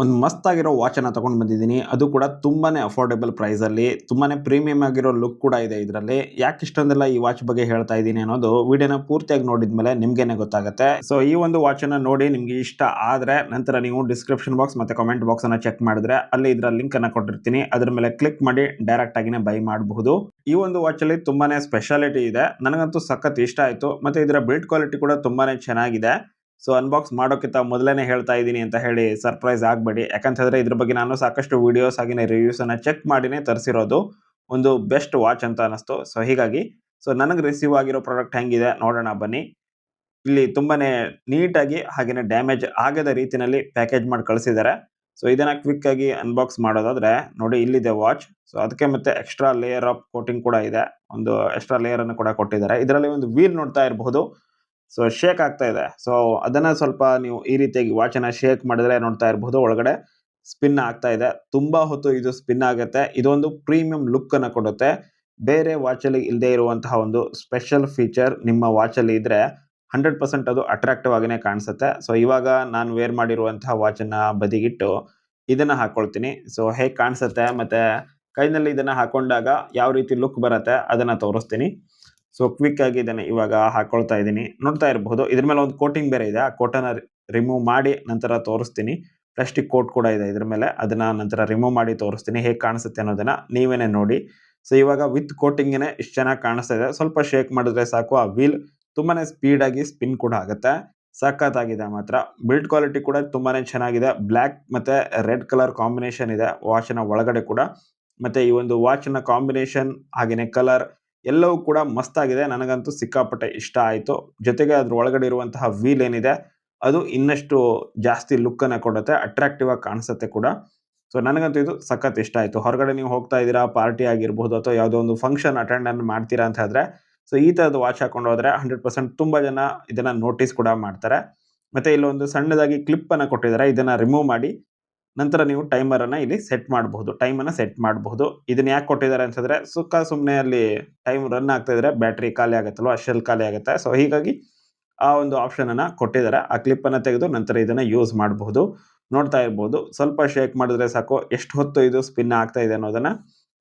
ಒಂದು ಮಸ್ತಾಗಿರೋ ವಾಚನ್ನು ತೊಗೊಂಡು ಬಂದಿದ್ದೀನಿ. ಅದು ಕೂಡ ತುಂಬಾನೇ ಅಫೋರ್ಡೆಬಲ್ ಪ್ರೈಸಲ್ಲಿ, ತುಂಬಾನೇ ಪ್ರೀಮಿಯಂ ಆಗಿರೋ ಲುಕ್ ಕೂಡ ಇದೆ ಇದರಲ್ಲಿ. ಯಾಕೆ ಇಷ್ಟೊಂದೆಲ್ಲ ಈ ವಾಚ್ ಬಗ್ಗೆ ಹೇಳ್ತಾ ಇದ್ದೀನಿ ಅನ್ನೋದು ವಿಡಿಯೋನ ಪೂರ್ತಿಯಾಗಿ ನೋಡಿದ್ಮೇಲೆ ನಿಮ್ಗೇನೆ ಗೊತ್ತಾಗುತ್ತೆ. ಸೊ ಈ ಒಂದು ವಾಚನ್ನು ನೋಡಿ ನಿಮ್ಗೆ ಇಷ್ಟ ಆದರೆ ನಂತರ ನೀವು ಡಿಸ್ಕ್ರಿಪ್ಷನ್ ಬಾಕ್ಸ್ ಮತ್ತೆ ಕಾಮೆಂಟ್ ಬಾಕ್ಸ್ ಅನ್ನ ಚೆಕ್ ಮಾಡಿದ್ರೆ ಅಲ್ಲಿ ಇದರ ಲಿಂಕ್ ಅನ್ನ ಕೊಟ್ಟಿರ್ತೀನಿ. ಅದರ ಮೇಲೆ ಕ್ಲಿಕ್ ಮಾಡಿ ಡೈರೆಕ್ಟ್ ಆಗಿನೇ ಬೈ ಮಾಡಬಹುದು. ಈ ಒಂದು ವಾಚ್ ಅಲ್ಲಿ ತುಂಬಾನೇ ಸ್ಪೆಷಾಲಿಟಿ ಇದೆ. ನನಗಂತೂ ಸಖತ್ ಇಷ್ಟ ಆಯ್ತು. ಮತ್ತೆ ಇದರ ಬಿಲ್ಡ್ ಕ್ವಾಲಿಟಿ ಕೂಡ ತುಂಬಾನೇ ಚೆನ್ನಾಗಿದೆ. ಸೊ ಅನ್ಬಾಕ್ಸ್ ಮಾಡೋಕ್ಕಿಂತ ಮೊದಲೇನೆ ಹೇಳ್ತಾ ಇದ್ದೀನಿ ಅಂತ ಹೇಳಿ ಸರ್ಪ್ರೈಸ್ ಆಗಬೇಡಿ. ಯಾಕಂತಂದ್ರೆ ಇದ್ರ ಬಗ್ಗೆ ನಾನು ಸಾಕಷ್ಟು ವಿಡಿಯೋಸ್ ಆಗಿನ ರಿವ್ಯೂಸ್ ಅನ್ನ ಚೆಕ್ ಮಾಡಿನೇ ತರಿಸಿರೋದು. ಒಂದು ಬೆಸ್ಟ್ ವಾಚ್ ಅಂತ ಅನಿಸ್ತು. ಸೊ ಹೀಗಾಗಿ ನನಗೆ ರಿಸೀವ್ ಆಗಿರೋ ಪ್ರಾಡಕ್ಟ್ ಹೆಂಗಿದೆ ನೋಡೋಣ ಬನ್ನಿ. ಇಲ್ಲಿ ತುಂಬಾನೇ ನೀಟಾಗಿ ಹಾಗೇನೆ ಡ್ಯಾಮೇಜ್ ಆಗದ ರೀತಿಯಲ್ಲಿ ಪ್ಯಾಕೇಜ್ ಮಾಡಿ ಕಳಿಸಿದ್ದಾರೆ. ಸೊ ಇದನ್ನ ಕ್ವಿಕ್ ಆಗಿ ಅನ್ಬಾಕ್ಸ್ ಮಾಡೋದಾದ್ರೆ ನೋಡಿ, ಇಲ್ಲಿದೆ ವಾಚ್. ಸೊ ಅದಕ್ಕೆ ಮತ್ತೆ ಎಕ್ಸ್ಟ್ರಾ ಲೇಯರ್ ಆಫ್ ಕೋಟಿಂಗ್ ಕೂಡ ಇದೆ. ಒಂದು ಎಕ್ಸ್ಟ್ರಾ ಲೇಯರ್ ಅನ್ನು ಕೂಡ ಕೊಟ್ಟಿದ್ದಾರೆ. ಇದರಲ್ಲಿ ಒಂದು ವೀಲ್ ನೋಡ್ತಾ ಇರಬಹುದು. ಸೊ ಶೇಕ್ ಆಗ್ತಾ ಇದೆ. ಸೊ ಅದನ್ನ ಸ್ವಲ್ಪ ನೀವು ಈ ರೀತಿಯಾಗಿ ವಾಚನ್ನ ಶೇಕ್ ಮಾಡಿದ್ರೆ ನೋಡ್ತಾ ಇರಬಹುದು, ಒಳಗಡೆ ಸ್ಪಿನ್ ಆಗ್ತಾ ಇದೆ. ತುಂಬಾ ಹೊತ್ತು ಇದು ಸ್ಪಿನ್ ಆಗುತ್ತೆ. ಇದೊಂದು ಪ್ರೀಮಿಯಂ ಲುಕ್ ಅನ್ನ ಕೊಡುತ್ತೆ. ಬೇರೆ ವಾಚ್ ಅಲ್ಲಿ ಇಲ್ಲದೆ ಇರುವಂತಹ ಒಂದು ಸ್ಪೆಷಲ್ ಫೀಚರ್ ನಿಮ್ಮ ವಾಚ್ ಅಲ್ಲಿ ಇದ್ರೆ 100% ಅದು ಅಟ್ರಾಕ್ಟಿವ್ ಆಗಿನೇ ಕಾಣಿಸುತ್ತೆ. ಸೊ ಇವಾಗ ನಾನು ವೇರ್ ಮಾಡಿರುವಂತಹ ವಾಚ್ ಅನ್ನ ಬದಿಗಿಟ್ಟು ಇದನ್ನ ಹಾಕೊಳ್ತೀನಿ. ಸೊ ಹೇಗೆ ಕಾಣಿಸುತ್ತೆ ಮತ್ತೆ ಕೈನಲ್ಲಿ ಇದನ್ನ ಹಾಕೊಂಡಾಗ ಯಾವ ರೀತಿ ಲುಕ್ ಬರುತ್ತೆ ಅದನ್ನ ತೋರಿಸ್ತೀನಿ. ಸೊ ಕ್ವಿಕ್ ಆಗಿ ಇದನ್ನ ಇವಾಗ ಹಾಕೊಳ್ತಾ ಇದ್ದೀನಿ. ನೋಡ್ತಾ ಇರಬಹುದು ಇದ್ರ ಮೇಲೆ ಒಂದು ಕೋಟಿಂಗ್ ಬೇರೆ ಇದೆ. ಆ ಕೋಟನ್ನ ರಿಮೂವ್ ಮಾಡಿ ನಂತರ ತೋರಿಸ್ತೀನಿ. ಪ್ಲಾಸ್ಟಿಕ್ ಕೋಟ್ ಕೂಡ ಇದೆ ಇದ್ರ ಮೇಲೆ. ಅದನ್ನ ನಂತರ ರಿಮೂವ್ ಮಾಡಿ ತೋರಿಸ್ತೀನಿ ಹೇಗೆ ಕಾಣಿಸುತ್ತೆ ಅನ್ನೋದನ್ನ ನೀವೇನೆ ನೋಡಿ. ಸೊ ಇವಾಗ ವಿತ್ ಕೋಟಿಂಗೇನೆ ಇಷ್ಟು ಚೆನ್ನಾಗಿ ಕಾಣಿಸ್ತಾ ಇದೆ. ಸ್ವಲ್ಪ ಶೇಕ್ ಮಾಡಿದ್ರೆ ಸಾಕು, ಆ ವೀಲ್ ತುಂಬಾನೇ ಸ್ಪೀಡ್ ಆಗಿ ಸ್ಪಿನ್ ಕೂಡ ಆಗುತ್ತೆ. ಸಖತ್ತಾಗಿದೆ ಮಾತ್ರ. ಬಿಲ್ಡ್ ಕ್ವಾಲಿಟಿ ಕೂಡ ತುಂಬಾನೇ ಚೆನ್ನಾಗಿದೆ. ಬ್ಲ್ಯಾಕ್ ಮತ್ತೆ ರೆಡ್ ಕಲರ್ ಕಾಂಬಿನೇಷನ್ ಇದೆ ವಾಚಿನ ಒಳಗಡೆ ಕೂಡ. ಮತ್ತೆ ಈ ಒಂದು ವಾಚಿನ ಕಾಂಬಿನೇಷನ್ ಹಾಗೇನೆ ಕಲರ್ ಎಲ್ಲವೂ ಕೂಡ ಮಸ್ತಾಗಿದೆ. ನನಗಂತೂ ಸಿಕ್ಕಾಪಟ್ಟೆ ಇಷ್ಟ ಆಯಿತು. ಜೊತೆಗೆ ಅದ್ರ ಒಳಗಡೆ ಇರುವಂತಹ ವೀಲ್ ಏನಿದೆ ಅದು ಇನ್ನಷ್ಟು ಜಾಸ್ತಿ ಲುಕ್ ಅನ್ನ ಕೊಡುತ್ತೆ, ಅಟ್ರಾಕ್ಟಿವ್ ಆಗಿ ಕಾಣಿಸುತ್ತೆ ಕೂಡ. ಸೊ ನನಗಂತೂ ಇದು ಸಖತ್ ಇಷ್ಟ ಆಯಿತು. ಹೊರಗಡೆ ನೀವು ಹೋಗ್ತಾ ಇದ್ದೀರಾ, ಪಾರ್ಟಿ ಆಗಿರಬಹುದು ಅಥವಾ ಯಾವುದೋ ಒಂದು ಫಂಕ್ಷನ್ ಅಟೆಂಡ್ ಮಾಡ್ತೀರಾ ಅಂತ ಹೇಳಿದ್ರೆ ಸೊ ಈ ಥರದ ವಾಚ್ ಹಾಕೊಂಡು ಹೋದ್ರೆ 100% ತುಂಬಾ ಜನ ಇದನ್ನ ನೋಟಿಸ್ ಕೂಡ ಮಾಡ್ತಾರೆ. ಮತ್ತೆ ಇಲ್ಲೊಂದು ಸಣ್ಣದಾಗಿ ಕ್ಲಿಪ್ ಅನ್ನ ಕೊಟ್ಟಿದ್ದಾರೆ. ಇದನ್ನ ರಿಮೂವ್ ಮಾಡಿ ನಂತರ ನೀವು ಟೈಮರ್ ಅನ್ನ ಇಲ್ಲಿ ಸೆಟ್ ಮಾಡಬಹುದು. ಟೈಮ್ ಅನ್ನ ಸೆಟ್ ಮಾಡಬಹುದು. ಇದನ್ನ ಯಾಕೆ ಕೊಟ್ಟಿದ್ದಾರೆ ಅಂತಂದ್ರೆ ಸುಮ್ಮನೆ ಅಲ್ಲಿ ಟೈಮ್ ರನ್ ಆಗ್ತಾ ಇದ್ರೆ ಬ್ಯಾಟರಿ ಖಾಲಿ ಆಗುತ್ತಲ್ವಾ, ಶೆಲ್ ಖಾಲಿ ಆಗುತ್ತೆ. ಸೊ ಹೀಗಾಗಿ ಆ ಒಂದು ಆಪ್ಷನ್ ಅನ್ನ ಕೊಟ್ಟಿದ್ದಾರೆ. ಆ ಕ್ಲಿಪ್ ಅನ್ನ ತೆಗೆದು ನಂತರ ಇದನ್ನ ಯೂಸ್ ಮಾಡಬಹುದು. ನೋಡ್ತಾ ಇರಬಹುದು ಸ್ವಲ್ಪ ಶೇಕ್ ಮಾಡಿದ್ರೆ ಸಾಕು ಎಷ್ಟು ಹೊತ್ತು ಇದು ಸ್ಪಿನ್ ಆಗ್ತಾ ಇದೆ ಅನ್ನೋದನ್ನ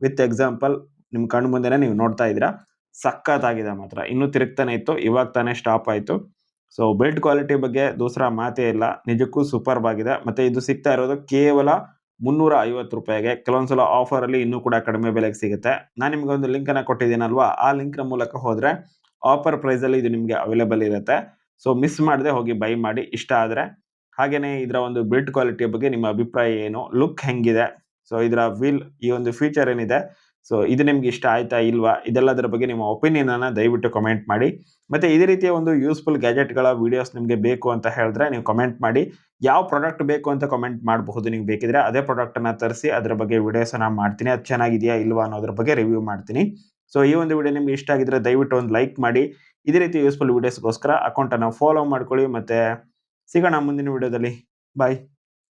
ವಿತ್ ಎಕ್ಸಾಂಪಲ್ ನಿಮ್ ಕಣ್ಣು ಮುಂದೆನೆ ನೀವು ನೋಡ್ತಾ ಇದ್ದೀರಾ. ಸಖತ್ತಾಗಿದೆ ಮಾತ್ರ. ಇನ್ನೂ ತಿರುಗ್ತಾನೆ ಇತ್ತು, ಇವಾಗ ತಾನೇ ಸ್ಟಾಪ್ ಆಯ್ತು. ಸೊ ಬಿಲ್ಡ್ ಕ್ವಾಲಿಟಿ ಬಗ್ಗೆ ದೂಸರಾ ಮಾತೇ ಇಲ್ಲ. ನಿಜಕ್ಕೂ ಸೂಪರ್ಬ್ ಆಗಿದೆ. ಮತ್ತೆ ಇದು ಸಿಗ್ತಾ ಇರೋದು ಕೇವಲ ₹350. ಕೆಲವೊಂದ್ಸಲ ಆಫರ್ ಅಲ್ಲಿ ಇನ್ನೂ ಕೂಡ ಕಡಿಮೆ ಬೆಲೆಗೆ ಸಿಗುತ್ತೆ. ನಾನು ನಿಮ್ಗೆ ಒಂದು ಲಿಂಕ್ ಅನ್ನ ಕೊಟ್ಟಿದ್ದೀನಲ್ವಾ, ಆ ಲಿಂಕ್ ನ ಮೂಲಕ ಹೋದ್ರೆ ಆಫರ್ ಪ್ರೈಸ್ ಅಲ್ಲಿ ಇದು ನಿಮ್ಗೆ ಅವೈಲೇಬಲ್ ಇರುತ್ತೆ. ಸೊ ಮಿಸ್ ಮಾಡದೆ ಹೋಗಿ ಬೈ ಮಾಡಿ ಇಷ್ಟ ಆದ್ರೆ. ಹಾಗೇನೆ ಇದರ ಒಂದು ಬಿಲ್ಡ್ ಕ್ವಾಲಿಟಿ ಬಗ್ಗೆ ನಿಮ್ಮ ಅಭಿಪ್ರಾಯ ಏನು, ಲುಕ್ ಹೆಂಗಿದೆ, ಸೊ ಇದರ ವೀಲ್ ಈ ಒಂದು ಫೀಚರ್ ಏನಿದೆ ಸೊ ಇದು ನಿಮ್ಗೆ ಇಷ್ಟ ಆಯ್ತಾ ಇಲ್ವಾ, ಇದೆಲ್ಲದರ ಬಗ್ಗೆ ನಿಮ್ಮ ಒಪಿನಿಯನ್ ಅನ್ನ ದಯವಿಟ್ಟು ಕಮೆಂಟ್ ಮಾಡಿ. ಮತ್ತೆ ಇದೇ ರೀತಿಯ ಒಂದು ಯೂಸ್ಫುಲ್ ಗ್ಯಾಜೆಟ್ಗಳ ವಿಡಿಯೋಸ್ ನಿಮಗೆ ಬೇಕು ಅಂತ ಹೇಳಿದ್ರೆ ನೀವು ಕಮೆಂಟ್ ಮಾಡಿ. ಯಾವ ಪ್ರಾಡಕ್ಟ್ ಬೇಕು ಅಂತ ಕಮೆಂಟ್ ಮಾಡಬಹುದು. ನೀವು ಬೇಕಿದ್ರೆ ಅದೇ ಪ್ರಾಡಕ್ಟ್ ಅನ್ನ ತರಿಸಿ ಅದರ ಬಗ್ಗೆ ವಿಡಿಯೋಸ್ ಅನ್ನ ಮಾಡ್ತೀನಿ. ಅದು ಚೆನ್ನಾಗಿದೆಯಾ ಇಲ್ವಾ ಅನ್ನೋದ್ರ ಬಗ್ಗೆ ರಿವ್ಯೂ ಮಾಡ್ತೀನಿ. ಸೊ ಈ ಒಂದು ವಿಡಿಯೋ ನಿಮ್ಗೆ ಇಷ್ಟ ಆಗಿದ್ರೆ ದಯವಿಟ್ಟು ಒಂದು ಲೈಕ್ ಮಾಡಿ. ಇದೇ ರೀತಿ ಯೂಸ್ಫುಲ್ ವಿಡಿಯೋಸ್ಗೋಸ್ಕರ ಅಕೌಂಟ್ ಅನ್ನ ಫಾಲೋ ಮಾಡ್ಕೊಳ್ಳಿ. ಮತ್ತೆ ಸಿಗೋಣ ಮುಂದಿನ ವಿಡಿಯೋದಲ್ಲಿ. ಬಾಯ್.